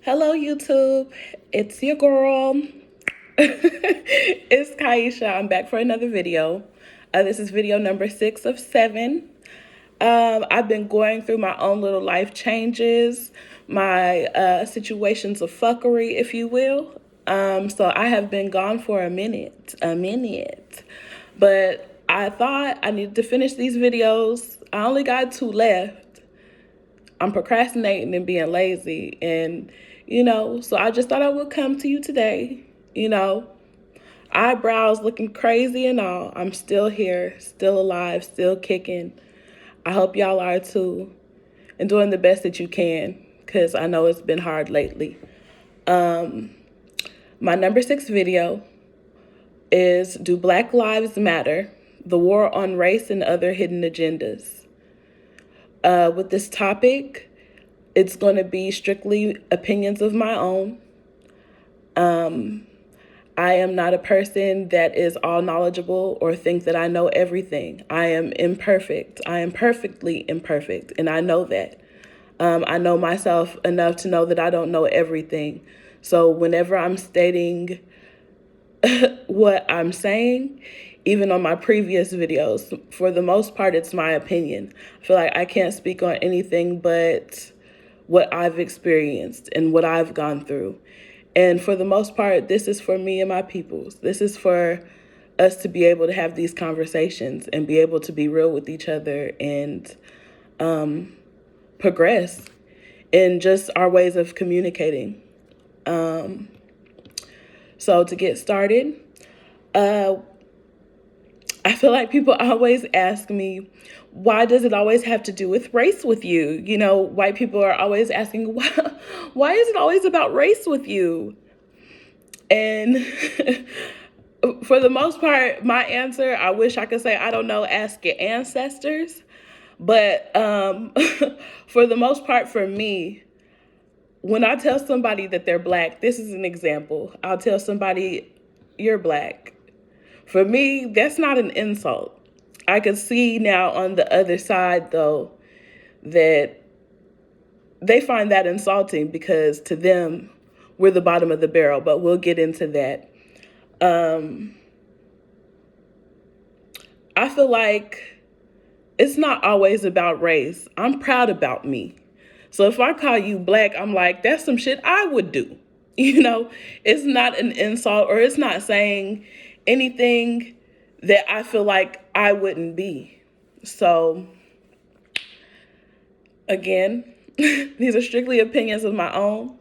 Hello, YouTube. It's your girl. It's Kaisha. I'm back for another video. This is video number 6 of 7. I've been going through my own little life changes, my situations of fuckery, if you will. So I have been gone for a minute. But I thought I needed to finish these videos. I only got 2 left. I'm procrastinating and being lazy. And, so I just thought I would come to you today. Eyebrows looking crazy and all. I'm still here, still alive, still kicking. I hope y'all are too. And doing the best that you can, because I know it's been hard lately. My number 6 video is Do Black Lives Matter? The War on Race and Other Hidden Agendas. With this topic, it's going to be strictly opinions of my own. I am not a person that is all knowledgeable or think that I know everything. I am imperfect. I am perfectly imperfect, and I know that. I know myself enough to know that I don't know everything. So whenever I'm stating what I'm saying, even on my previous videos, for the most part, it's my opinion. I feel like I can't speak on anything but what I've experienced and what I've gone through. And for the most part, this is for me and my peoples. This is for us to be able to have these conversations and be able to be real with each other and progress in just our ways of communicating. So to get started, I feel like people always ask me, why does it always have to do with race with you? White people are always asking, why is it always about race with you? And for the most part, my answer, I wish I could say, I don't know, ask your ancestors. But for the most part, for me, when I tell somebody that they're Black, this is an example. I'll tell somebody, you're Black. For me, that's not an insult. I could see now on the other side, though, that they find that insulting because to them, we're the bottom of the barrel, but we'll get into that. I feel like it's not always about race. I'm proud about me. So if I call you Black, I'm like, that's some shit I would do. It's not an insult, or it's not saying anything that I feel like I wouldn't be. So again, these are strictly opinions of my own.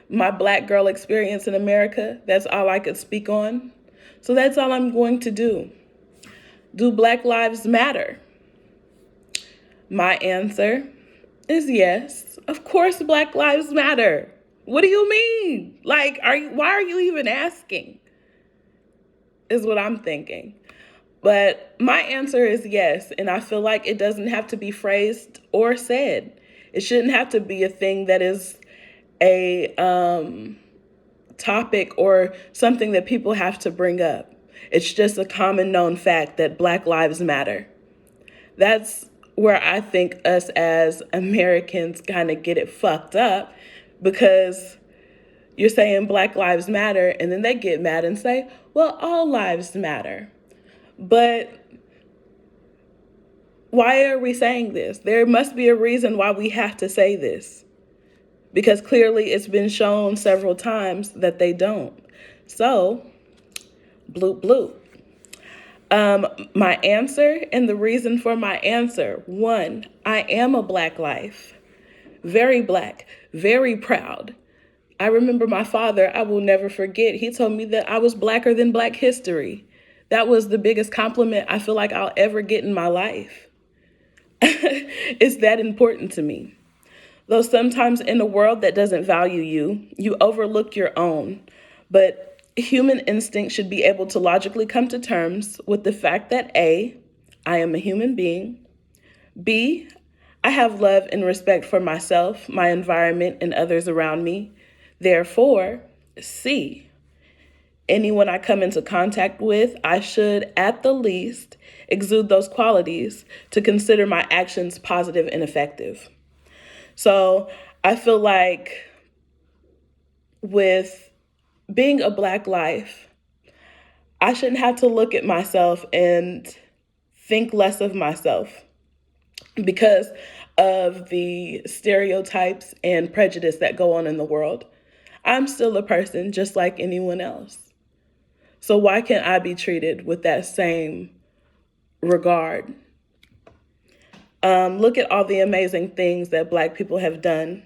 My Black girl experience in America, that's all I could speak on. So that's all I'm going to do. Do Black lives matter? My answer is yes. Of course Black lives matter. What do you mean? Like, why are you even asking? Is what I'm thinking. But my answer is yes, and I feel like it doesn't have to be phrased or said. It shouldn't have to be a thing that is a topic or something that people have to bring up. It's just a common known fact that Black lives matter. That's where I think us as Americans kind of get it fucked up, because you're saying Black lives matter, and then they get mad and say, well, all lives matter. But why are we saying this? There must be a reason why we have to say this, because clearly it's been shown several times that they don't. So, bloop, bloop. My answer and the reason for my answer: 1, I am a Black life. Very Black, very proud. I remember my father, I will never forget, he told me that I was Blacker than Black history. That was the biggest compliment I feel like I'll ever get in my life. It's that important to me. Though sometimes in a world that doesn't value you, you overlook your own. But human instinct should be able to logically come to terms with the fact that A, I am a human being. B, I have love and respect for myself, my environment, and others around me. Therefore, C, anyone I come into contact with, I should, at the least, exude those qualities to consider my actions positive and effective. So I feel like with being a Black life, I shouldn't have to look at myself and think less of myself because of the stereotypes and prejudice that go on in the world. I'm still a person just like anyone else. So why can't I be treated with that same regard? Look at all the amazing things that Black people have done.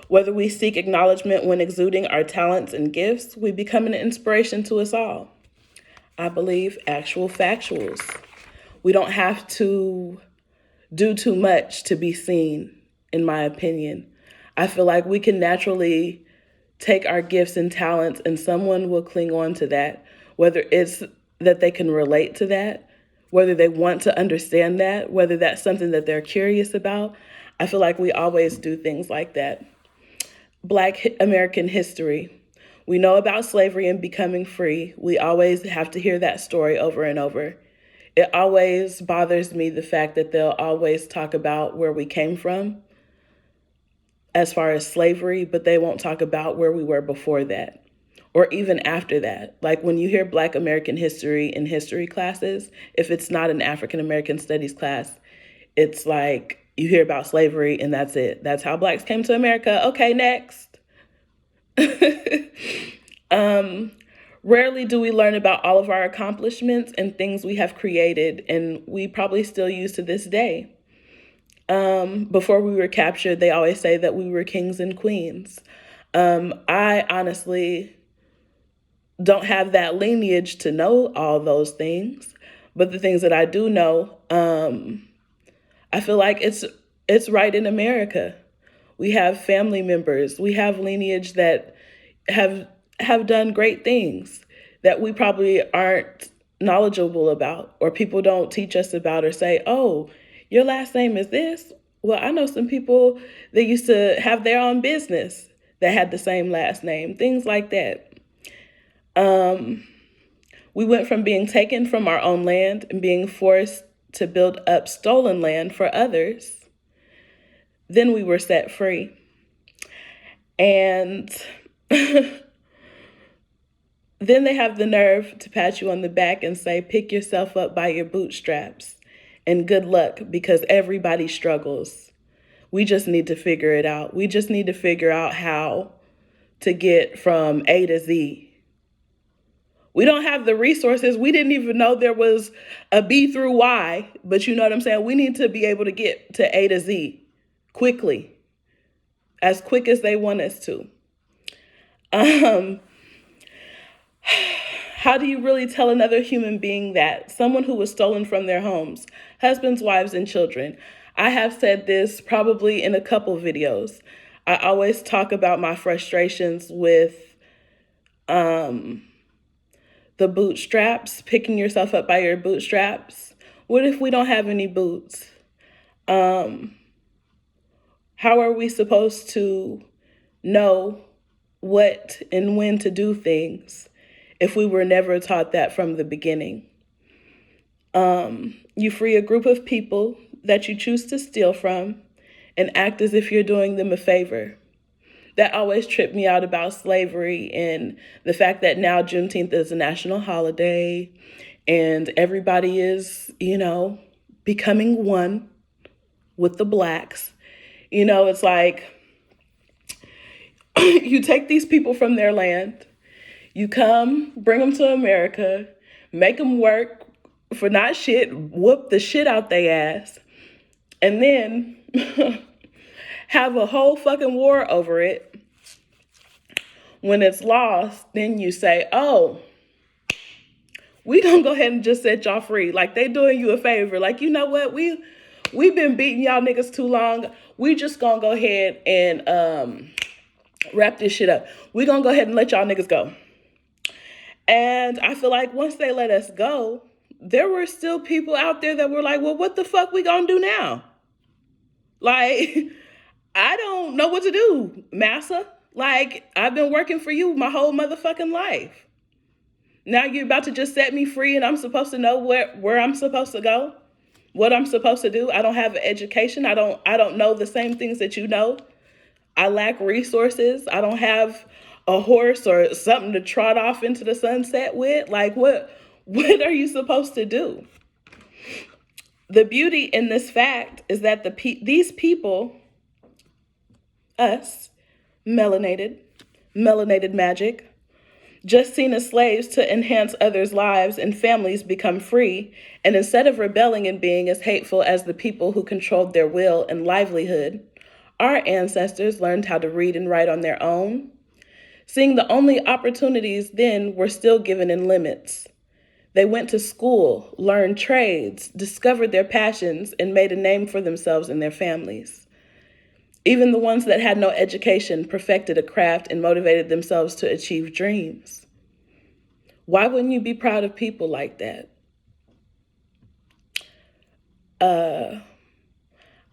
Whether we seek acknowledgement when exuding our talents and gifts, we become an inspiration to us all. I believe actual factuals. We don't have to do too much to be seen, in my opinion. I feel like we can naturally take our gifts and talents and someone will cling on to that, whether it's that they can relate to that, whether they want to understand that, whether that's something that they're curious about. I feel like we always do things like that. Black American history. We know about slavery and becoming free. We always have to hear that story over and over. It always bothers me the fact that they'll always talk about where we came from as far as slavery, but they won't talk about where we were before that or even after that. Like when you hear Black American history in history classes, if it's not an African American studies class, it's like you hear about slavery and that's it. That's how Blacks came to America. Okay, next. Rarely do we learn about all of our accomplishments and things we have created and we probably still use to this day. Before we were captured, they always say that we were kings and queens. I honestly don't have that lineage to know all those things, but the things that I do know, I feel like it's right in America. We have family members, we have lineage that have done great things that we probably aren't knowledgeable about, or people don't teach us about or say, oh, your last name is this? Well, I know some people that used to have their own business that had the same last name, things like that. We went from being taken from our own land and being forced to build up stolen land for others. Then we were set free. And then they have the nerve to pat you on the back and say, pick yourself up by your bootstraps and good luck because everybody struggles. We just need to figure it out. We just need to figure out how to get from A to Z. We don't have the resources. We didn't even know there was a B through Y, but you know what I'm saying? We need to be able to get to A to Z quickly, as quick as they want us to. How do you really tell another human being that? Someone who was stolen from their homes, husbands, wives, and children. I have said this probably in a couple videos. I always talk about my frustrations with the bootstraps, picking yourself up by your bootstraps. What if we don't have any boots? How are we supposed to know what and when to do things if we were never taught that from the beginning? You free a group of people that you choose to steal from and act as if you're doing them a favor. That always tripped me out about slavery and the fact that now Juneteenth is a national holiday and everybody is, becoming one with the Blacks. It's like you take these people from their land, you come, bring them to America, make them work for not shit, whoop the shit out their ass, and then have a whole fucking war over it. When it's lost, then you say, oh, we gonna go ahead and just set y'all free. Like they doing you a favor. Like, you know what? We've been beating y'all niggas too long. We just gonna go ahead and wrap this shit up. We gonna go ahead and let y'all niggas go. And I feel like once they let us go, there were still people out there that were like, well, what the fuck we gonna do now? Like, I don't know what to do, massa. Like, I've been working for you my whole motherfucking life. Now you're about to just set me free and I'm supposed to know where I'm supposed to go, what I'm supposed to do. I don't have an education. I don't know the same things that you know. I lack resources. I don't have a horse or something to trot off into the sunset with? Like, what are you supposed to do? The beauty in this fact is that these people, us, melanated magic, just seen as slaves to enhance others' lives and families become free, and instead of rebelling and being as hateful as the people who controlled their will and livelihood, our ancestors learned how to read and write on their own, seeing the only opportunities then were still given in limits. They went to school, learned trades, discovered their passions, and made a name for themselves and their families. Even the ones that had no education perfected a craft and motivated themselves to achieve dreams. Why wouldn't you be proud of people like that?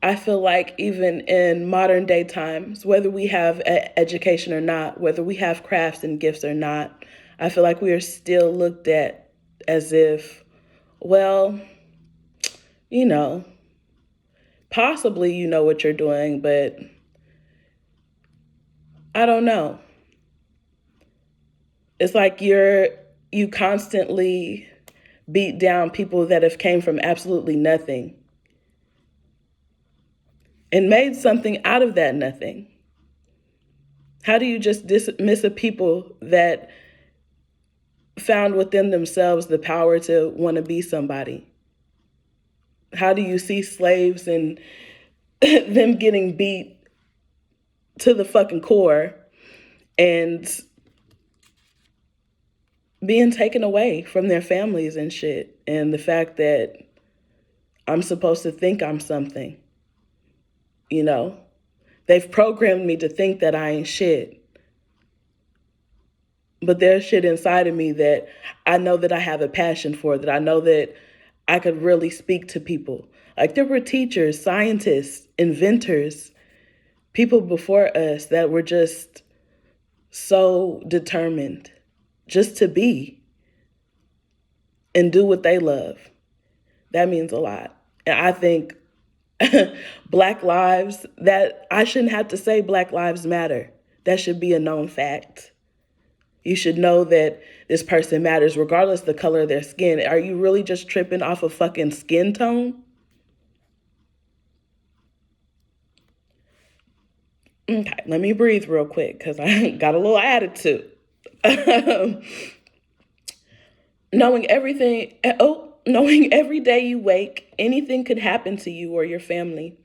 I feel like even in modern day times, whether we have education or not, whether we have crafts and gifts or not, I feel like we are still looked at as if, well, you know, possibly you know what you're doing, but I don't know. It's like you constantly beat down people that have came from absolutely nothing and made something out of that nothing. How do you just dismiss a people that found within themselves the power to want to be somebody? How do you see slaves and them getting beat to the fucking core and being taken away from their families and shit? And the fact that I'm supposed to think I'm something, you know? They've programmed me to think that I ain't shit. But there's shit inside of me that I know that I have a passion for, that I know that I could really speak to people. Like there were teachers, scientists, inventors, people before us that were just so determined just to be and do what they love. That means a lot. And I think Black lives, that I shouldn't have to say Black lives matter. That should be a known fact. You should know that this person matters regardless of the color of their skin. Are you really just tripping off of fucking skin tone? Okay, let me breathe real quick because I got a little attitude. Knowing knowing every day you wake, anything could happen to you or your family.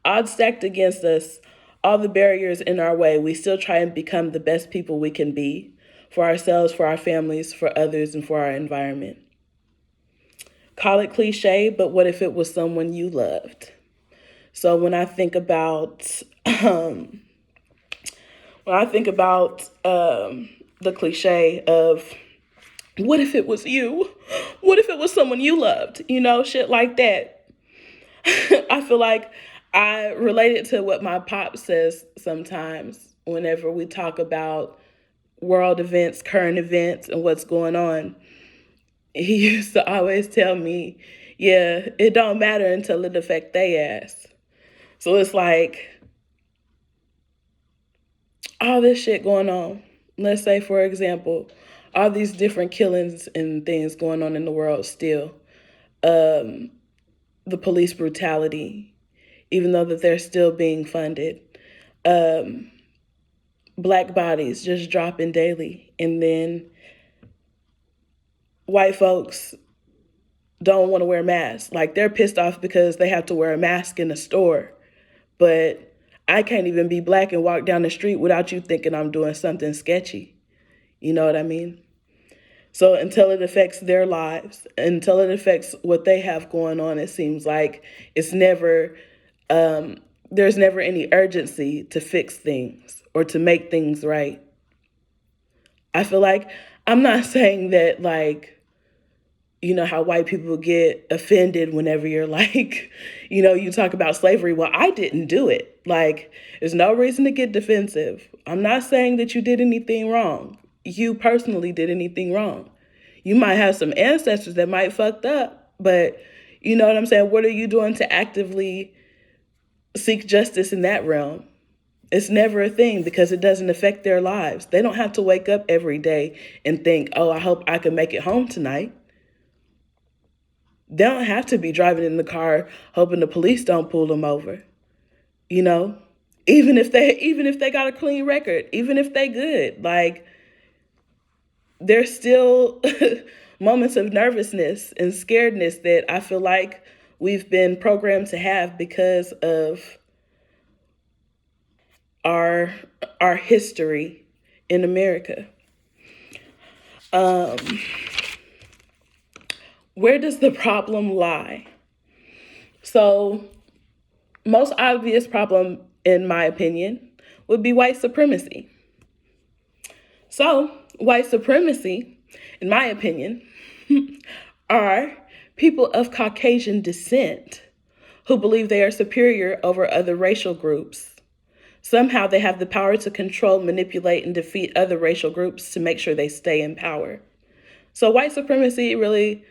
Odds stacked against us, all the barriers in our way, we still try and become the best people we can be for ourselves, for our families, for others, and for our environment. Call it cliche, but what if it was someone you loved? So when I think about the cliche of what if it was you? What if it was someone you loved? You know, shit like that. I feel like I relate it to what my pop says sometimes whenever we talk about world events, current events, and what's going on. He used to always tell me, yeah, it don't matter until it affect they ass. So it's like all this shit going on. Let's say, for example, all these different killings and things going on in the world still. The police brutality, even though that they're still being funded. Black bodies just dropping daily. And then white folks don't want to wear masks. Like they're pissed off because they have to wear a mask in a store. But I can't even be Black and walk down the street without you thinking I'm doing something sketchy. You know what I mean? So until it affects their lives, until it affects what they have going on, it seems like it's never, there's never any urgency to fix things or to make things right. I feel like I'm not saying that, like, you know how white people get offended whenever you're like, you know, you talk about slavery. Well, I didn't do it. Like, there's no reason to get defensive. I'm not saying that you did anything wrong. You personally did anything wrong. You might have some ancestors that might fucked up, but you know what I'm saying? What are you doing to actively seek justice in that realm? It's never a thing because it doesn't affect their lives. They don't have to wake up every day and think, oh, I hope I can make it home tonight. They don't have to be driving in the car hoping the police don't pull them over. You know, even if they got a clean record, even if they good, like there's still moments of nervousness and scaredness that I feel like we've been programmed to have because of our history in America. Where does the problem lie? So, most obvious problem, in my opinion, would be white supremacy. So, white supremacy, in my opinion, are people of Caucasian descent who believe they are superior over other racial groups. Somehow they have the power to control, manipulate, and defeat other racial groups to make sure they stay in power. So white supremacy really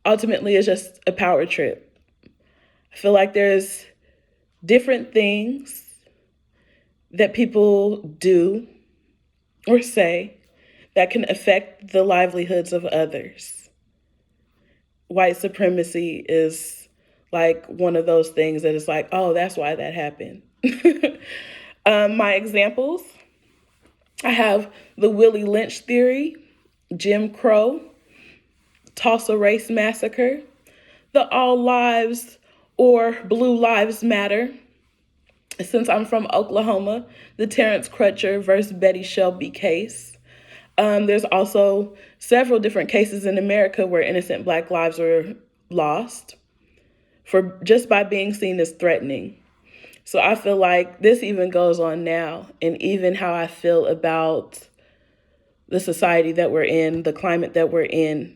ultimately is just a power trip. I feel like there's different things that people do or say that can affect the livelihoods of others. White supremacy is like one of those things that is like, oh, that's why that happened. My examples, I have the Willie Lynch theory, Jim Crow, Tulsa Race Massacre, the All Lives or Blue Lives Matter. Since I'm from Oklahoma, the Terrence Crutcher versus Betty Shelby case. There's also several different cases in America where innocent Black lives were lost for just by being seen as threatening. So I feel like this even goes on now, and even how I feel about the society that we're in, the climate that we're in,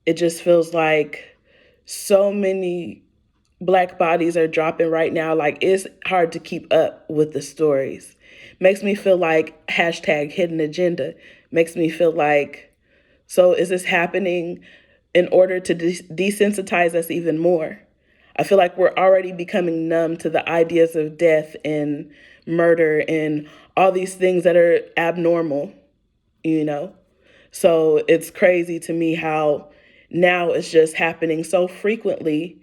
it just feels like so many Black bodies are dropping right now. Like, it's hard to keep up with the stories. Makes me feel like hashtag hidden agenda. Makes me feel like, so is this happening in order to desensitize us even more? I feel like we're already becoming numb to the ideas of death and murder and all these things that are abnormal, you know? So it's crazy to me how now it's just happening so frequently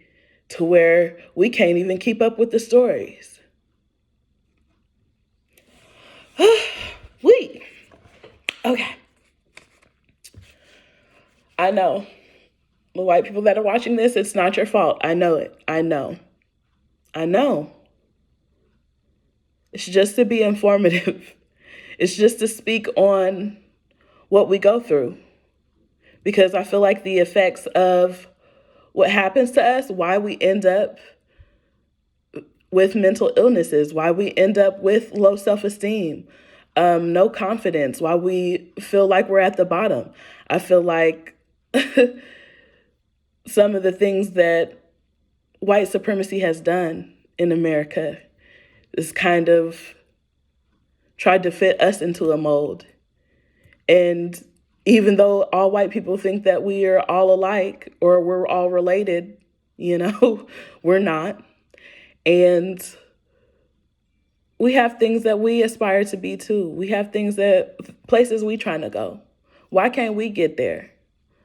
to where we can't even keep up with the stories. Okay. I know. The white people that are watching this, it's not your fault. I know it. I know. It's just to be informative. It's just to speak on what we go through. Because I feel like the effects of what happens to us, why we end up with mental illnesses, why we end up with low self-esteem, no confidence, why we feel like we're at the bottom. I feel like some of the things that white supremacy has done in America is kind of tried to fit us into a mold. And even though all white people think that we are all alike or we're all related, you know, we're not. And we have things that we aspire to be too. We have places we trying to go. Why can't we get there?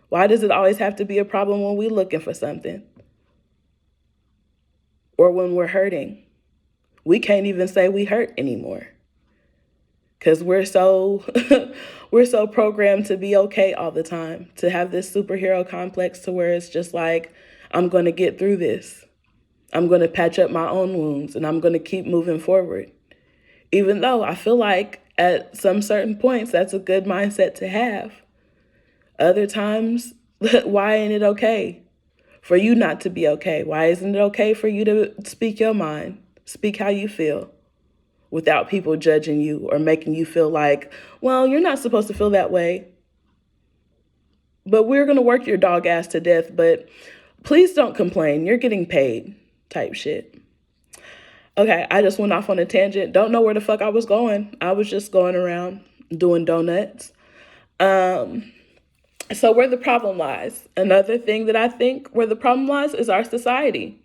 Why does it always have to be a problem when we're looking for something? Or when we're hurting? We can't even say we hurt anymore. Because we're so we're so programmed to be okay all the time, to have this superhero complex to where it's just like, I'm going to get through this. I'm going to patch up my own wounds and I'm going to keep moving forward. Even though I feel like at some certain points, that's a good mindset to have. Other times, why ain't it okay for you not to be okay? Why isn't it okay for you to speak your mind, speak how you feel without people judging you or making you feel like, well, you're not supposed to feel that way, but we're going to work your dog ass to death, but please don't complain. You're getting paid type shit. Okay, I just went off on a tangent. Don't know where the fuck I was going. I was just going around doing donuts. So where the problem lies, another thing that I think where the problem lies is our society.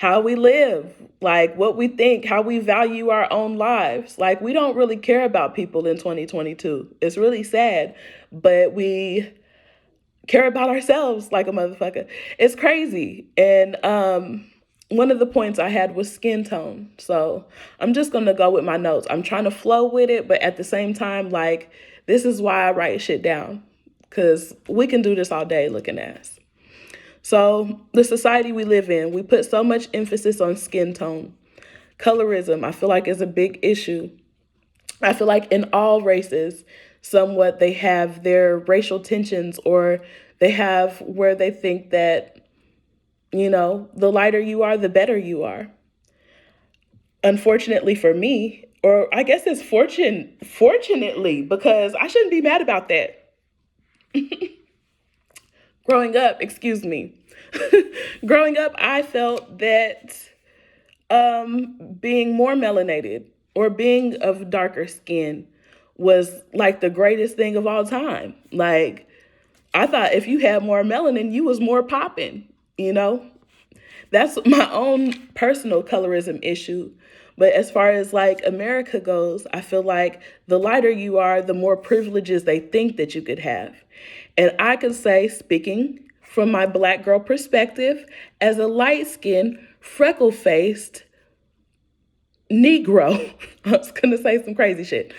how we live, like what we think, how we value our own lives. Like we don't really care about people in 2022. It's really sad, but we care about ourselves like a motherfucker. It's crazy. And one of the points I had was skin tone. So I'm just gonna go with my notes. I'm trying to flow with it, but at the same time, like this is why I write shit down. Cause we can do this all day looking ass. So the society we live in, we put so much emphasis on skin tone. Colorism, I feel like is a big issue. I feel like in all races, somewhat they have their racial tensions, or they have where they think that, the lighter you are, the better you are. Unfortunately for me, or I guess it's fortunately, because I shouldn't be mad about that. Growing up, growing up, I felt that being more melanated or being of darker skin was like the greatest thing of all time. Like, I thought if you had more melanin, you was more popping, That's my own personal colorism issue. But as far as like America goes, I feel like the lighter you are, the more privileges they think that you could have. And I could say, speaking from my Black girl perspective, as a light-skinned, freckle-faced Negro, I was gonna say some crazy shit.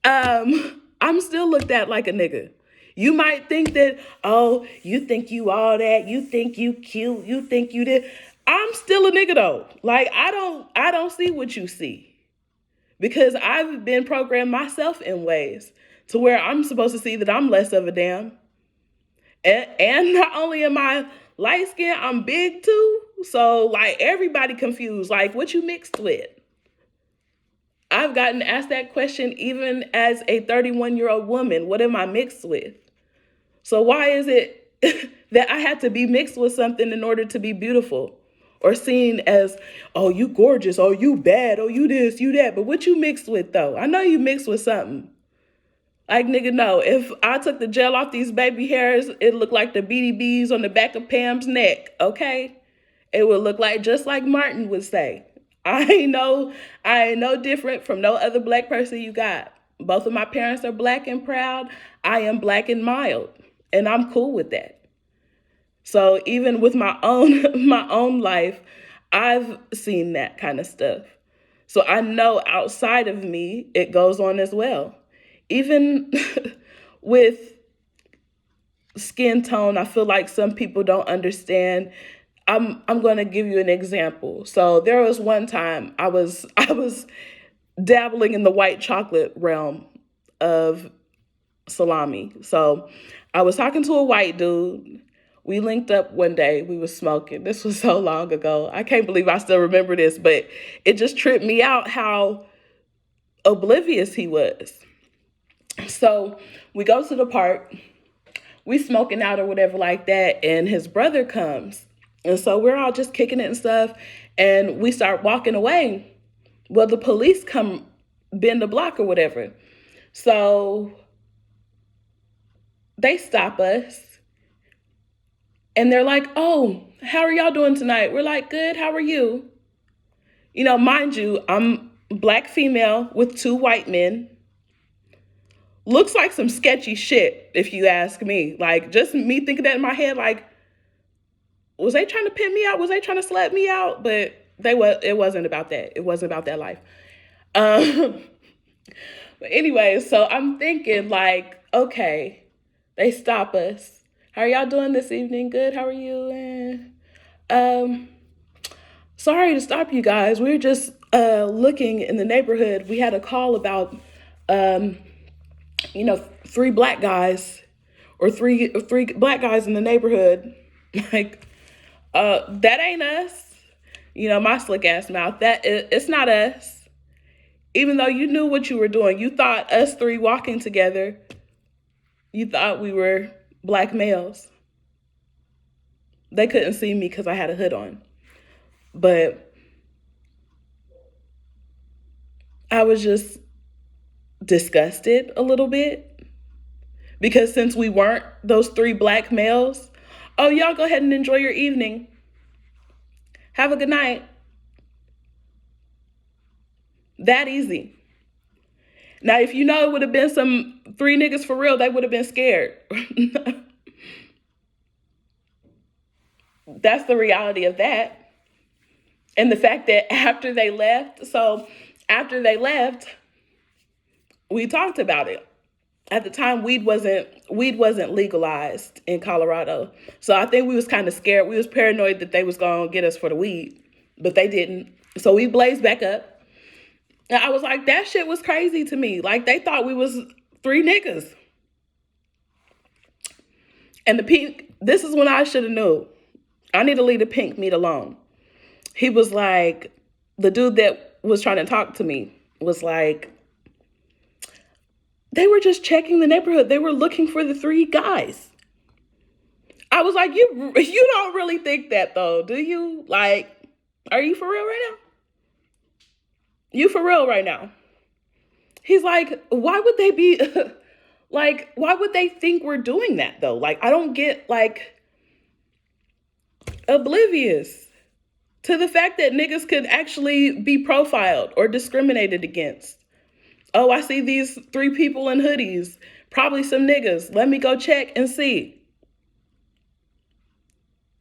I'm still looked at like a nigga. You might think that, oh, you think you all that, you think you cute, you think you did. I'm still a nigga though. Like I don't see what you see. Because I've been programmed myself in ways to where I'm supposed to see that I'm less of a damn. And not only am I light skinned, I'm big too. So like everybody confused, like what you mixed with? I've gotten asked that question even as a 31-year-old woman. What am I mixed with? So why is it that I had to be mixed with something in order to be beautiful? Or seen as, oh, you gorgeous, oh, you bad, oh, you this, you that. But what you mixed with though? I know you mixed with something. Like, nigga, no, if I took the gel off these baby hairs, it looked like the BDBs on the back of Pam's neck, okay? It would look like, just like Martin would say, I ain't no different from no other Black person you got. Both of my parents are Black and proud. I am Black and mild, and I'm cool with that. So even with my own life, I've seen that kind of stuff. So I know outside of me, it goes on as well. Even with skin tone, I feel like some people don't understand. I'm going to give you an example. So there was one time I was dabbling in the white chocolate realm of salami. So I was talking to a white dude. We linked up one day. We was smoking. This was so long ago. I can't believe I still remember this, but it just tripped me out how oblivious he was. So we go to the park. We smoking out or whatever like that, and his brother comes. And so we're all just kicking it and stuff, and we start walking away. Well, the police come bend the block or whatever. So they stop us. And they're like, oh, how are y'all doing tonight? We're like, good, how are you? Mind you, I'm Black female with 2 white men. Looks like some sketchy shit, if you ask me. Like, just me thinking that in my head, like, was they trying to pin me out? Was they trying to slap me out? But it wasn't about that. It wasn't about that life. But anyway, so I'm thinking like, okay, they stop us. How are y'all doing this evening? Good, how are you? Sorry to stop you guys. We were just looking in the neighborhood. We had a call about, 3 black guys or three black guys in the neighborhood. Like, that ain't us. My slick ass mouth. It's not us. Even though you knew what you were doing, you thought us 3 walking together, you thought we were Black males. They couldn't see me because I had a hood on. But I was just disgusted a little bit. Because since we weren't those 3 Black males, oh, y'all go ahead and enjoy your evening. Have a good night. That easy. Now, if you know it would have been some 3 niggas for real, they would have been scared. That's the reality of that. And the fact that after they left, we talked about it. At the time, weed wasn't legalized in Colorado. So I think we was kind of scared. We was paranoid that they was going to get us for the weed, but they didn't. So we blazed back up. And I was like, that shit was crazy to me. Like, they thought we was 3 niggas. And the pink, this is when I should have knew. I need to leave the pink meat alone. He was like, the dude that was trying to talk to me was like, they were just checking the neighborhood. They were looking for the 3 guys. I was like, you don't really think that though, do you? Like, are you for real right now? You for real right now? He's like, why would they be, like, why would they think we're doing that though? Like, I don't get, like, oblivious to the fact that niggas could actually be profiled or discriminated against. Oh, I see these 3 people in hoodies, probably some niggas. Let me go check and see.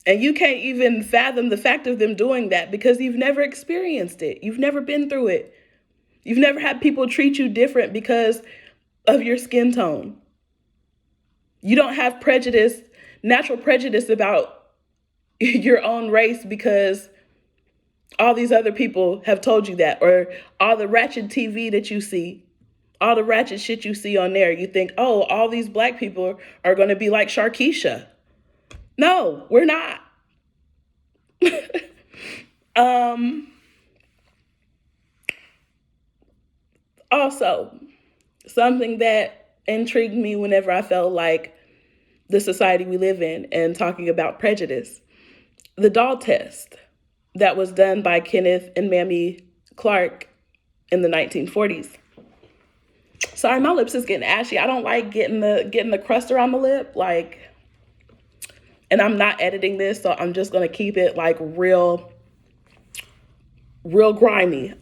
And you can't even fathom the fact of them doing that because you've never experienced it. You've never been through it. You've never had people treat you different because of your skin tone. You don't have prejudice, natural prejudice about your own race because all these other people have told you that, or all the ratchet TV that you see, all the ratchet shit you see on there. You think, oh, all these black people are going to be like Sharkeisha. No, we're not. Also, something that intrigued me whenever I felt like the society we live in and talking about prejudice, the doll test that was done by Kenneth and Mamie Clark in the 1940s. Sorry, my lips is getting ashy. I don't like getting the crust around the lip, like, and I'm not editing this, so I'm just gonna keep it like real grimy.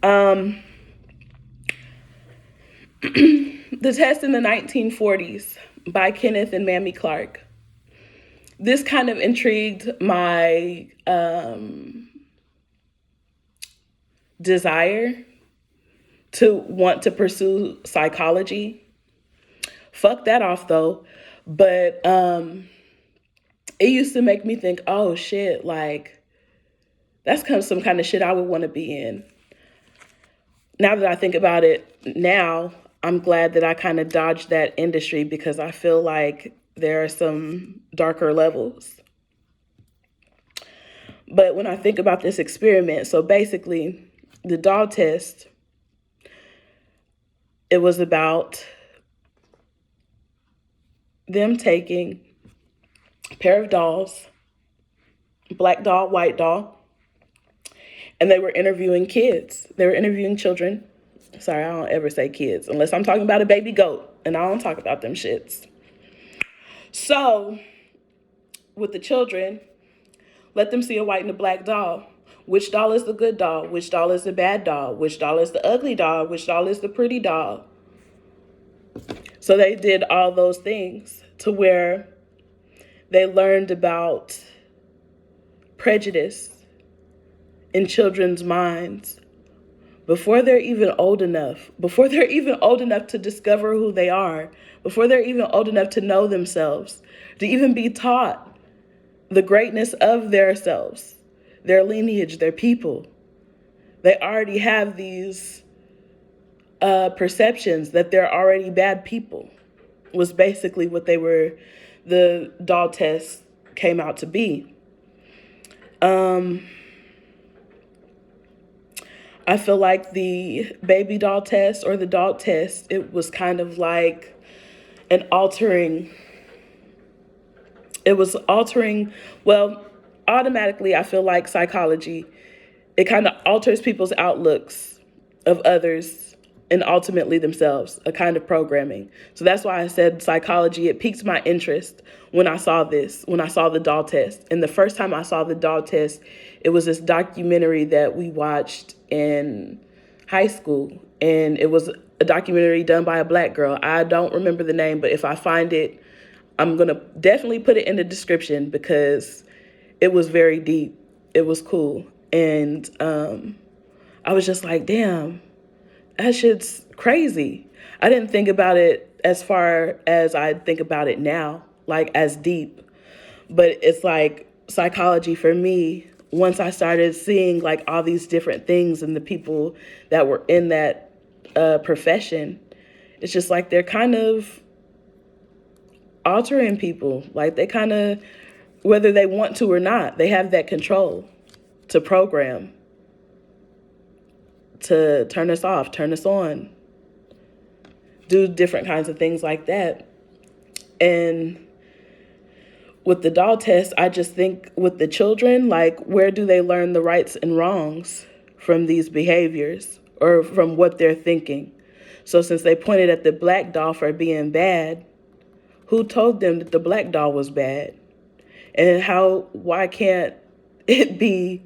The test in the 1940s by Kenneth and Mamie Clark. This kind of intrigued my desire to want to pursue psychology. Fuck that off though. But it used to make me think, oh shit, like that's kind of some kind of shit I would want to be in. Now that I think about it now, I'm glad that I kind of dodged that industry because I feel like there are some darker levels. But when I think about this experiment, so basically the doll test, it was about them taking a pair of dolls, black doll, white doll, and they were interviewing kids. They were interviewing children. Sorry, I don't ever say kids unless I'm talking about a baby goat, and I don't talk about them shits. So with the children, let them see a white and a black doll. Which doll is the good doll? Which doll is the bad doll? Which doll is the ugly doll? Which doll is the pretty doll? So they did all those things to where they learned about prejudice in children's minds before they're even old enough, to discover who they are, before they're even old enough to know themselves, to even be taught the greatness of their selves, their lineage, their people. They already have these perceptions that they're already bad people, was basically what the doll test came out to be. I feel like the baby doll test or the doll test, it was kind of like an altering. It was altering, well, automatically I feel like psychology, it kind of alters people's outlooks of others and ultimately themselves, a kind of programming. So that's why I said psychology, it piqued my interest when I saw the doll test. And the first time I saw the doll test, it was this documentary that we watched in high school. And it was a documentary done by a Black girl. I don't remember the name, but if I find it, I'm going to definitely put it in the description because it was very deep. It was cool. And I was just like, damn, that shit's crazy. I didn't think about it as far as I think about it now, like as deep. But it's like psychology for me, once I started seeing like all these different things and the people that were in that profession, it's just like they're kind of altering people. Like they kind of, whether they want to or not, they have that control to program, to turn us off, turn us on, do different kinds of things like that. And with the doll test, I just think with the children, like, where do they learn the rights and wrongs from these behaviors or from what they're thinking? So since they pointed at the Black doll for being bad, who told them that the Black doll was bad? And why can't it be,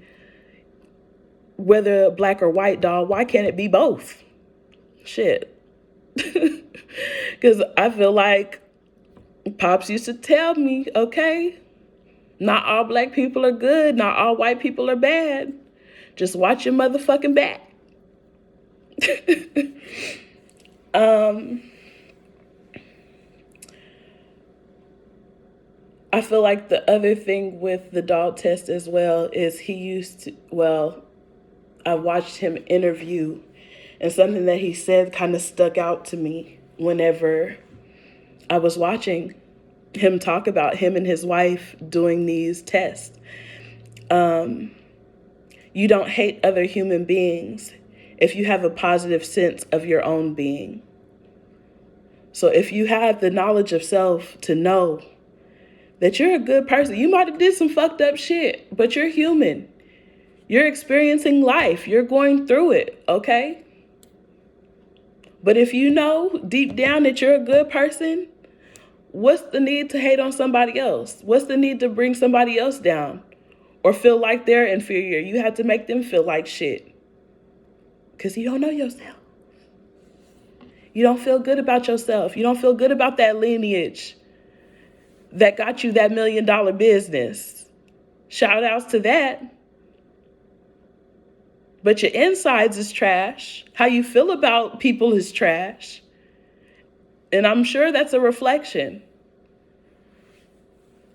whether Black or white doll, why can't it be both? Shit. Because I feel like Pops used to tell me, okay, not all Black people are good, not all white people are bad. Just watch your motherfucking back. I feel like the other thing with the doll test as well is I watched him interview, and something that he said kind of stuck out to me whenever I was watching him talk about him and his wife doing these tests. You don't hate other human beings if you have a positive sense of your own being. So if you have the knowledge of self to know that you're a good person, you might have did some fucked up shit, but you're human. You're experiencing life. You're going through it, okay? But if you know deep down that you're a good person, what's the need to hate on somebody else? What's the need to bring somebody else down or feel like they're inferior? You have to make them feel like shit because you don't know yourself. You don't feel good about yourself. You don't feel good about that lineage that got you that $1 million business. Shout outs to that. But your insides is trash. How you feel about people is trash. And I'm sure that's a reflection.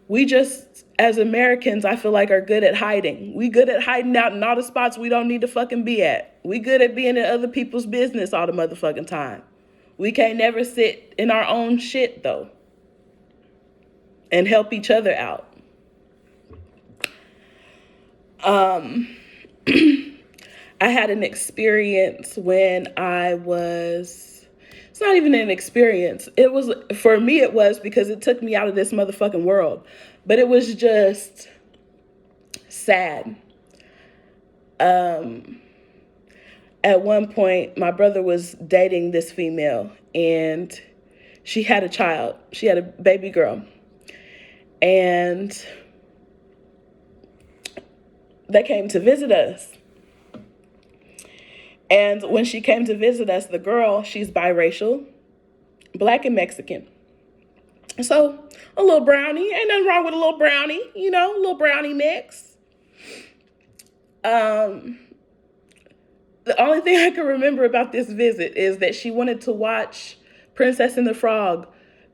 We just, as Americans, I feel like are good at hiding. We good at hiding out in all the spots we don't need to fucking be at. We good at being in other people's business all the motherfucking time. We can't never sit in our own shit though and help each other out. I had an experience when it's not even an experience. It was, for me it was because it took me out of this motherfucking world. But it was just sad. At one point, my brother was dating this female and she had a child. She had a baby girl. And they came to visit us. And when she came to visit us, the girl, she's biracial, Black and Mexican. So a little brownie, ain't nothing wrong with a little brownie, a little brownie mix. The only thing I can remember about this visit is that she wanted to watch Princess and the Frog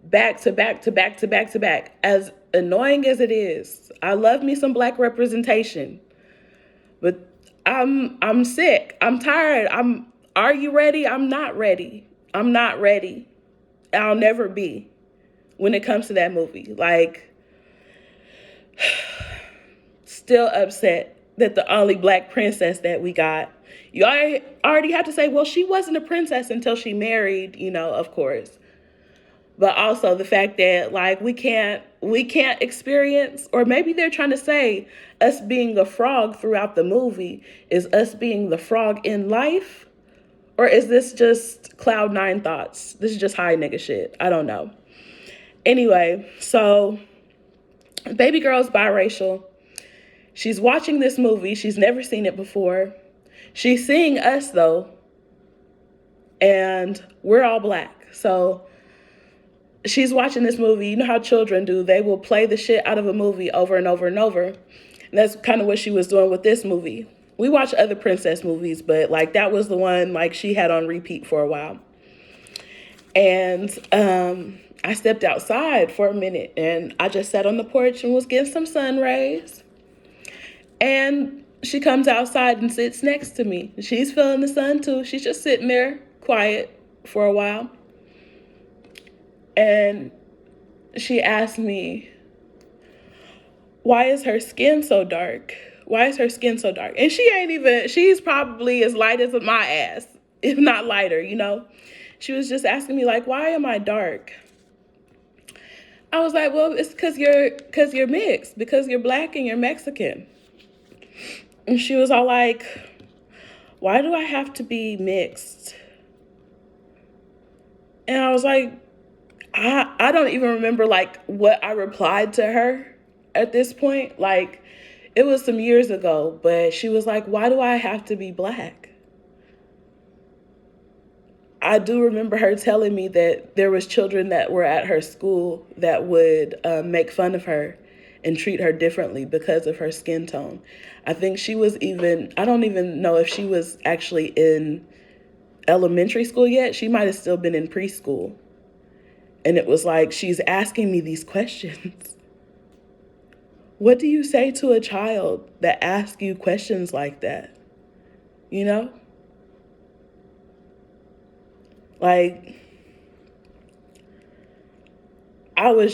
back to back to back to back to back. As annoying as it is, I love me some Black representation, but I'm sick. I'm tired. Are you ready? I'm not ready. I'm not ready. I'll never be when it comes to that movie. Like, still upset that the only Black princess that we got, you already have to say, well, she wasn't a princess until she married, of course. But also the fact that like we can't experience, or maybe they're trying to say us being a frog throughout the movie is us being the frog in life, Or is this just cloud nine thoughts? This is just high nigga shit. I don't know. Anyway, so baby girl's biracial. She's watching this movie. She's never seen it before. She's seeing us though. And we're all black. So she's watching this movie. You know how children do. They will play the shit out of a movie over and over and over. And that's kind of what she was doing with this movie. We watch other princess movies, but like that was the one like she had on repeat for a while. And I stepped outside for a minute and I just sat on the porch and was getting some sun rays. And she comes outside and sits next to me. She's feeling the sun too. She's just sitting there quiet for a while. And she asked me, why is her skin so dark? Why is her skin so dark? And she's probably as light as my ass, if not lighter, you know? She was just asking me like, why am I dark? I was like, well, it's because you're mixed, because you're black and you're Mexican. And she was all like, why do I have to be mixed? And I was like, I don't even remember like what I replied to her at this point. Like, it was some years ago, but she was like, why do I have to be black? I do remember her telling me that there was children that were at her school that would make fun of her and treat her differently because of her skin tone. I think I don't even know if she was actually in elementary school yet. She might have still been in preschool. And it was like, she's asking me these questions. What do you say to a child that asks you questions like that? You know? Like, I was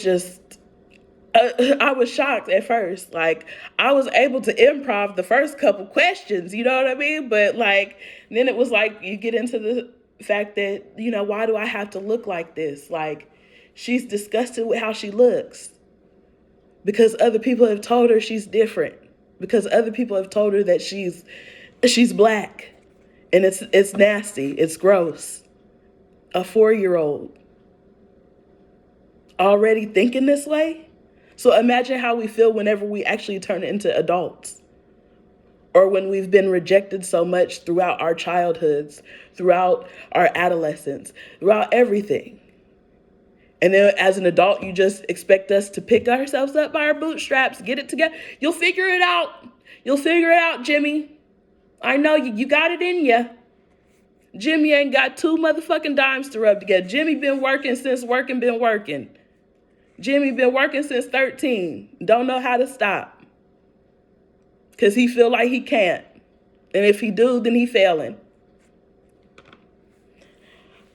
shocked at first. Like, I was able to improv the first couple questions, you know what I mean? But like, then it was like, you get into the fact that, you know, why do I have to look like this? Like, she's disgusted with how she looks because other people have told her she's different, because other people have told her that she's black, and it's nasty, it's gross. A 4-year-old already thinking this way. So imagine how we feel whenever we actually turn into adults, or when we've been rejected so much throughout our childhoods, throughout our adolescence, throughout everything. And then as an adult, you just expect us to pick ourselves up by our bootstraps, get it together. You'll figure it out. You'll figure it out, Jimmy. I know you got it in you. Jimmy ain't got 2 motherfucking dimes to rub together. Jimmy been working since working been working. Jimmy been working since 13. Don't know how to stop. Because he feel like he can't. And if he do, then he failing.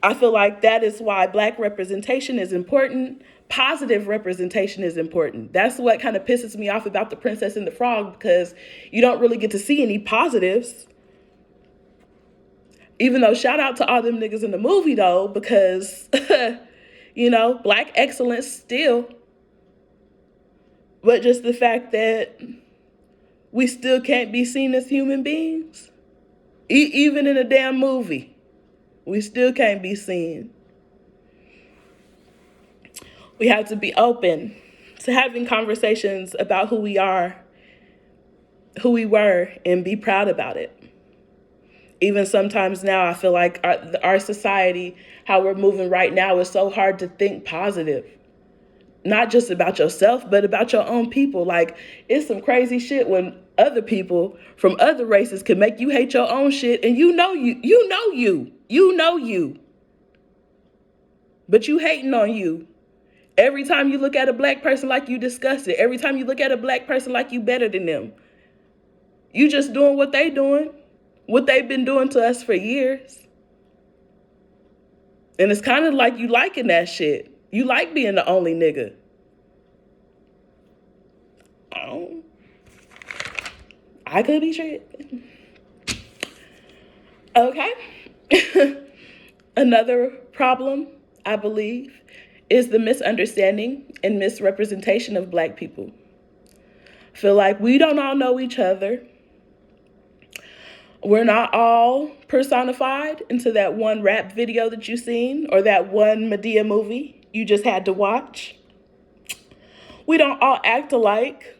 I feel like that is why black representation is important. Positive representation is important. That's what kind of pisses me off about The Princess and the Frog, because you don't really get to see any positives. Even though shout out to all them niggas in the movie though, because, you know, black excellence still. But just the fact that we still can't be seen as human beings, even in a damn movie. We still can't be seen. We have to be open to having conversations about who we are, who we were, and be proud about it. Even sometimes now, I feel like our society, how we're moving right now, is so hard to think positive. Not just about yourself, but about your own people. Like, it's some crazy shit when other people from other races can make you hate your own shit, and you know you. But you hating on you. Every time you look at a black person like you disgusted. Every time you look at a black person like you better than them. You just doing what they doing. What they've been doing to us for years. And it's kind of like you liking that shit. You like being the only nigga. Oh, I could be tripping. Okay. Another problem, I believe, is the misunderstanding and misrepresentation of black people. I feel like we don't all know each other. We're not all personified into that one rap video that you've seen or that one Medea movie you just had to watch. We don't all act alike,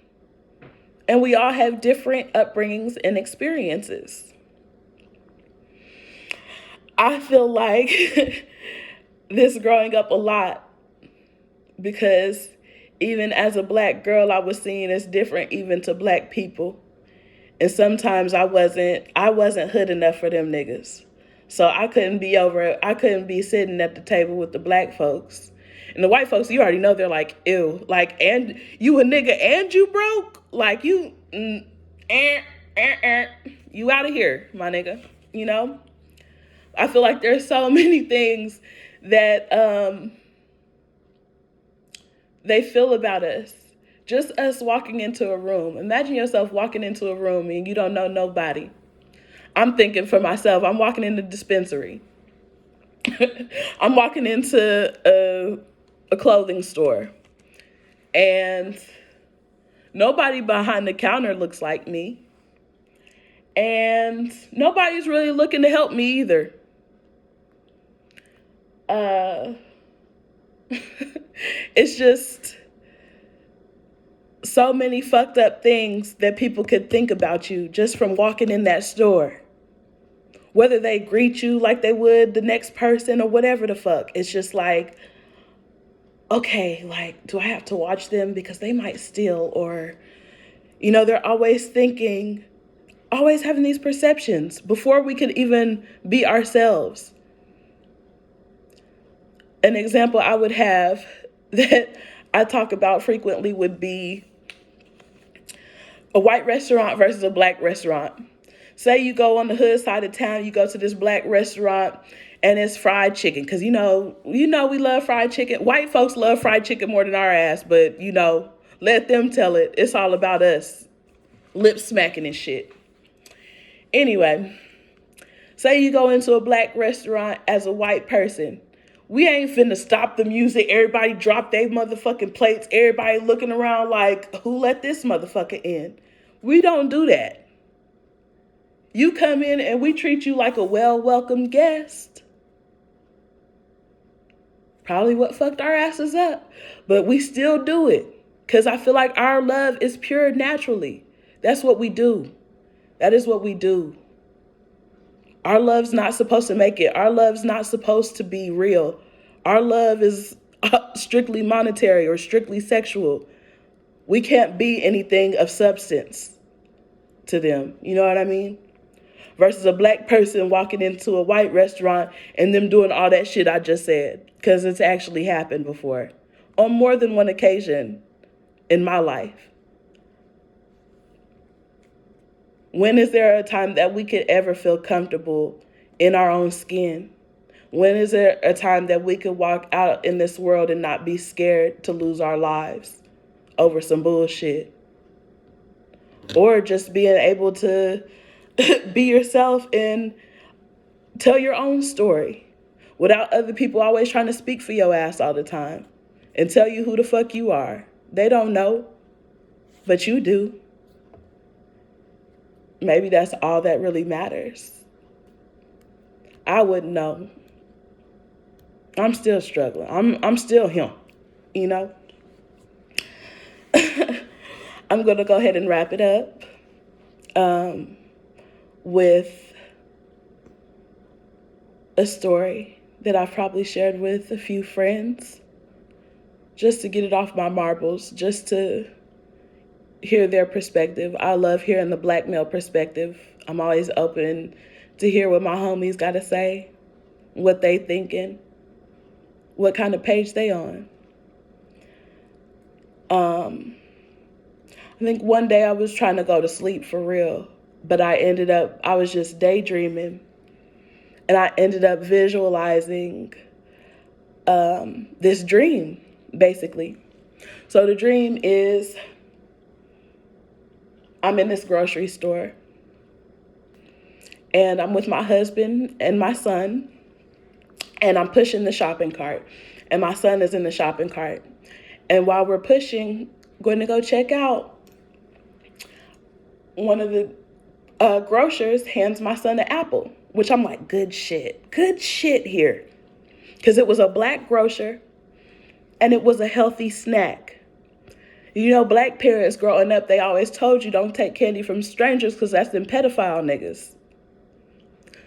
and we all have different upbringings and experiences. I feel like this growing up a lot because even as a black girl, I was seen as different even to black people. And sometimes I wasn't hood enough for them niggas. So I couldn't be sitting at the table with the black folks. And the white folks, you already know, they're like, ew. Like, and you a nigga and you broke? Like, you, you out of here, my nigga. You know? I feel like there's so many things that they feel about us. Just us walking into a room. Imagine yourself walking into a room and you don't know nobody. I'm thinking for myself, I'm walking in the dispensary. I'm walking into a clothing store. And nobody behind the counter looks like me. And nobody's really looking to help me either. It's just so many fucked up things that people could think about you just from walking in that store. Whether they greet you like they would the next person or whatever the fuck. It's just like, okay, like, do I have to watch them because they might steal? Or, you know, they're always thinking, always having these perceptions before we could even be ourselves. An example I would have that I talk about frequently would be a white restaurant versus a black restaurant. Say you go on the hood side of town, you go to this black restaurant and it's fried chicken. Cause you know we love fried chicken. White folks love fried chicken more than our ass, but you know, let them tell it. It's all about us. Lip smacking and shit. Anyway, say you go into a black restaurant as a white person. We ain't finna stop the music. Everybody drop their motherfucking plates. Everybody looking around like, who let this motherfucker in? We don't do that. You come in and we treat you like a well-welcomed guest. Probably what fucked our asses up. But we still do it. Because I feel like our love is pure naturally. That's what we do. That is what we do. Our love's not supposed to make it. Our love's not supposed to be real. Our love is strictly monetary or strictly sexual. We can't be anything of substance to them. You know what I mean? Versus a black person walking into a white restaurant and them doing all that shit I just said. Because it's actually happened before. On more than one occasion in my life. When is there a time that we could ever feel comfortable in our own skin? When is there a time that we could walk out in this world and not be scared to lose our lives over some bullshit? Or just being able to be yourself and tell your own story without other people always trying to speak for your ass all the time and tell you who the fuck you are. They don't know, but you do. Maybe that's all that really matters. I wouldn't know. I'm still struggling. I'm still him, you know? I'm going to go ahead and wrap it up with a story that I've probably shared with a few friends just to get it off my marbles, just to hear their perspective. I love hearing the black male perspective. I'm always open to hear what my homies got to say, what they thinking, what kind of page they on. I think one day I was trying to go to sleep for real, but I was just daydreaming, and I ended up visualizing this dream, basically. So the dream is I'm in this grocery store, and I'm with my husband and my son, and I'm pushing the shopping cart, and my son is in the shopping cart. And while we're pushing, going to go check out, one of the Grocers hands my son an apple, which I'm like, good shit here. Because it was a black grocer and it was a healthy snack. You know, black parents growing up, they always told you don't take candy from strangers because that's them pedophile niggas.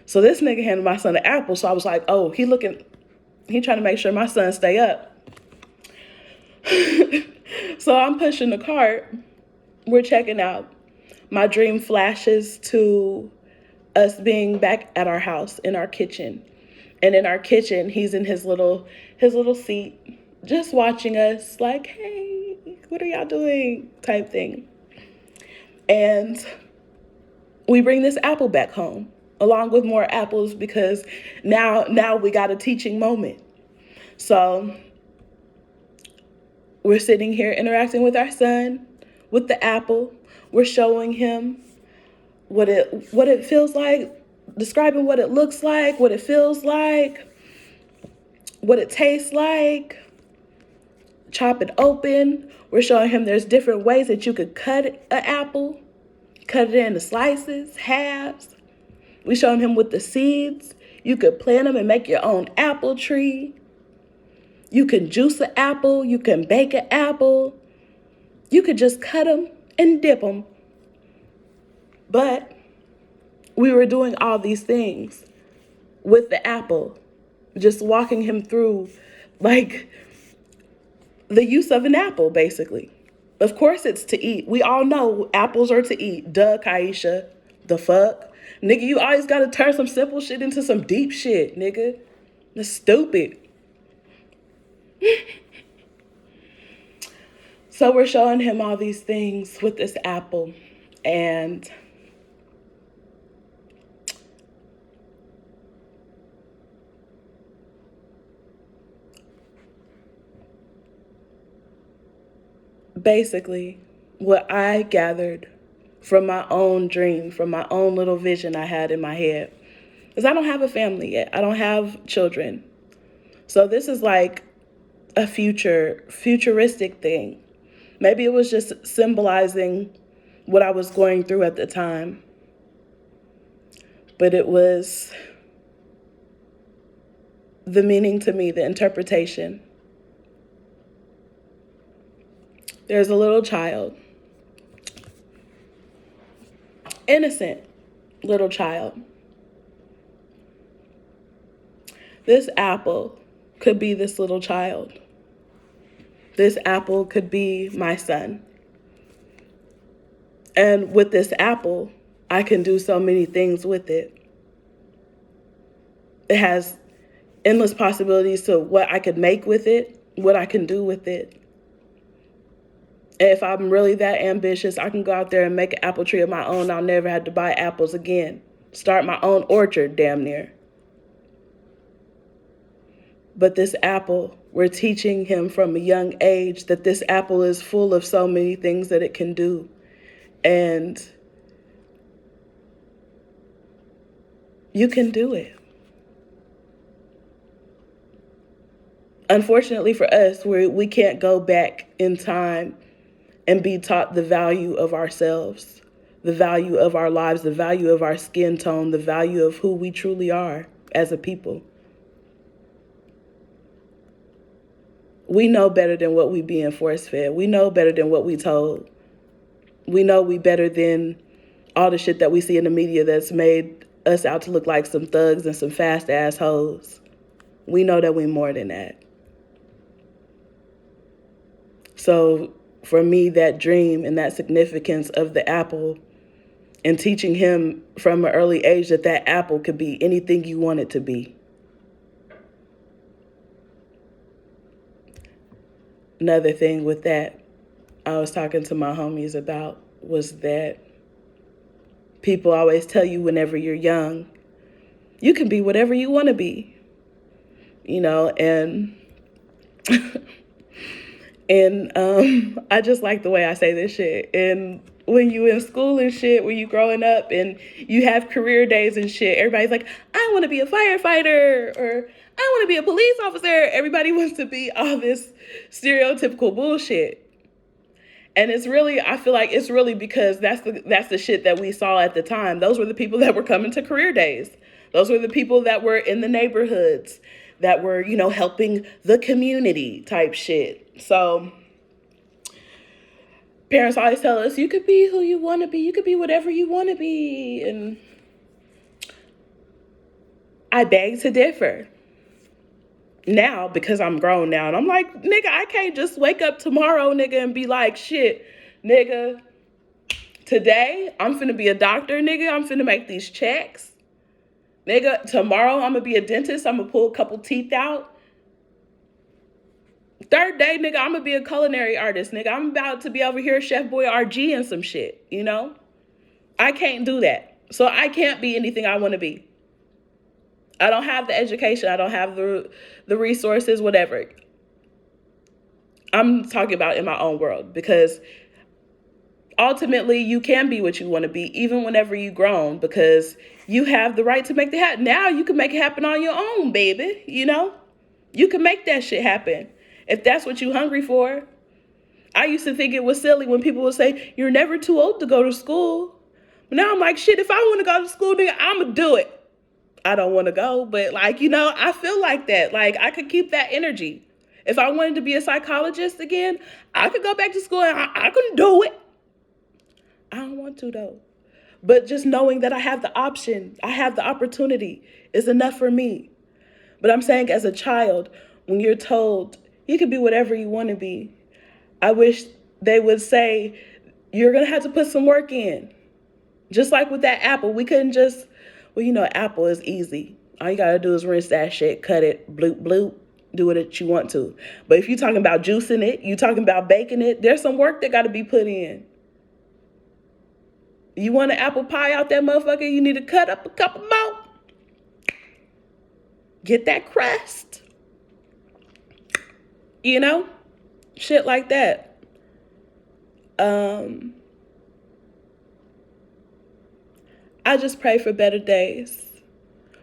So this nigga handed my son an apple. So I was like, oh, he trying to make sure my son stay up. So I'm pushing the cart. We're checking out. My dream flashes to us being back at our house in our kitchen. And in our kitchen, he's in his little seat, just watching us like, hey, what are y'all doing? Type thing. And we bring this apple back home along with more apples because now we got a teaching moment. So we're sitting here interacting with our son with the apple. We're showing him what it feels like, describing what it looks like, what it feels like, what it tastes like. Chop it open. We're showing him there's different ways that you could cut an apple. Cut it into slices, halves. We showing him with the seeds. You could plant them and make your own apple tree. You can juice an apple. You can bake an apple. You could just cut them and dip them. But we were doing all these things with the apple, just walking him through like the use of an apple, basically. Of course it's to eat. We all know apples are to eat. Duh, Kaisha. The fuck? Nigga, you always gotta turn some simple shit into some deep shit, nigga. That's stupid. So we're showing him all these things with this apple. And basically, what I gathered from my own dream, from my own little vision I had in my head, is I don't have a family yet. I don't have children. So this is like a futuristic thing. Maybe it was just symbolizing what I was going through at the time. But it was the meaning to me, the interpretation. There's a little child, innocent little child. This apple could be this little child. This apple could be my son. And with this apple, I can do so many things with it. It has endless possibilities to what I could make with it, what I can do with it. And if I'm really that ambitious, I can go out there and make an apple tree of my own. I'll never have to buy apples again. Start my own orchard, damn near. But this apple, we're teaching him from a young age that this apple is full of so many things that it can do. And you can do it. Unfortunately for us, we can't go back in time and be taught the value of ourselves, the value of our lives, the value of our skin tone, the value of who we truly are as a people. We know better than what we being force-fed. We know better than what we told. We know we better than all the shit that we see in the media that's made us out to look like some thugs and some fast-ass hoes. We know that we more than that. So for me, that dream and that significance of the apple and teaching him from an early age that that apple could be anything you want it to be. Another thing with that, I was talking to my homies about was that people always tell you whenever you're young, you can be whatever you want to be, you know, and I just like the way I say this shit. And when you in school and shit, when you growing up and you have career days and shit, everybody's like, I want to be a firefighter or I want to be a police officer. Everybody wants to be all this stereotypical bullshit. And it's really, I feel like it's really because that's the shit that we saw at the time. Those were the people that were coming to career days. Those were the people that were in the neighborhoods that were, helping the community type shit. So parents always tell us, you could be who you want to be. You could be whatever you want to be. And I beg to differ now because I'm grown now. And I'm like, nigga, I can't just wake up tomorrow, nigga, and be like, shit, nigga, today I'm finna be a doctor, nigga. I'm finna make these checks. Nigga, tomorrow I'm gonna be a dentist. I'm gonna pull a couple teeth out. Third day, nigga, I'm gonna be a culinary artist, nigga. I'm about to be over here Chef Boy RG and some shit, I can't do that. So I can't be anything I want to be. I don't have the education. I don't have the resources, whatever. I'm talking about in my own world because ultimately you can be what you want to be even whenever you've grown because you have the right to make that happen. Now you can make it happen on your own, baby. You can make that shit happen if that's what you're hungry for. I used to think it was silly when people would say, you're never too old to go to school. But now I'm like, shit, if I want to go to school, nigga, I'm going to do it. I don't want to go, but I feel like that. Like I could keep that energy. If I wanted to be a psychologist again, I could go back to school and I could do it. I don't want to though. But just knowing that I have the option, I have the opportunity is enough for me. But I'm saying as a child, when you're told you can be whatever you want to be, I wish they would say, you're going to have to put some work in. Just like with that apple, we couldn't just, apple is easy. All you got to do is rinse that shit, cut it, bloop, bloop, do what you want to. But if you're talking about juicing it, you talking about baking it, there's some work that got to be put in. You want an apple pie out that motherfucker, you need to cut up a couple more. Get that crust. Shit like that. I just pray for better days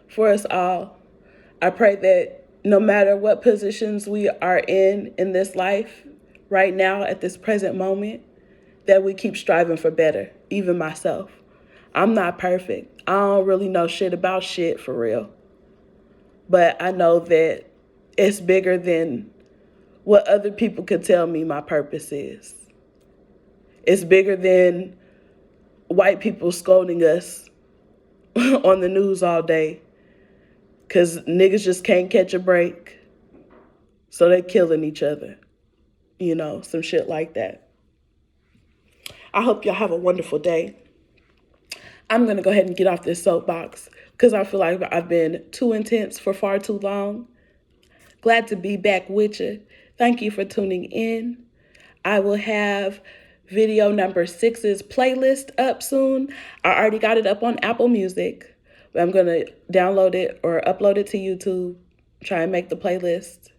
for us all. I pray that no matter what positions we are in this life right now at this present moment, that we keep striving for better, even myself. I'm not perfect. I don't really know shit about shit for real. But I know that it's bigger than what other people could tell me my purpose is. It's bigger than white people scolding us on the news all day because niggas just can't catch a break. So they killing each other. Some shit like that. I hope y'all have a wonderful day. I'm going to go ahead and get off this soapbox because I feel like I've been too intense for far too long. Glad to be back with you. Thank you for tuning in. I will have video number 6's playlist up soon. I already got it up on Apple Music, but I'm going to download it or upload it to YouTube, try and make the playlist.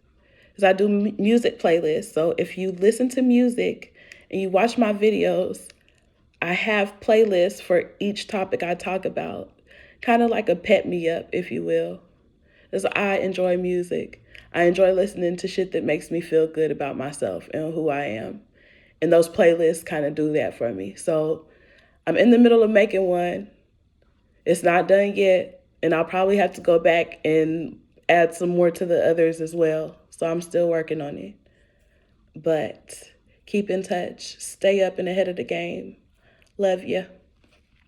Because I do music playlists. So if you listen to music and you watch my videos, I have playlists for each topic I talk about. Kind of like a pep me up, if you will. Because I enjoy music. I enjoy listening to shit that makes me feel good about myself and who I am. And those playlists kind of do that for me. So I'm in the middle of making one. It's not done yet. And I'll probably have to go back and add some more to the others as well. So I'm still working on it. But keep in touch. Stay up and ahead of the game. Love ya.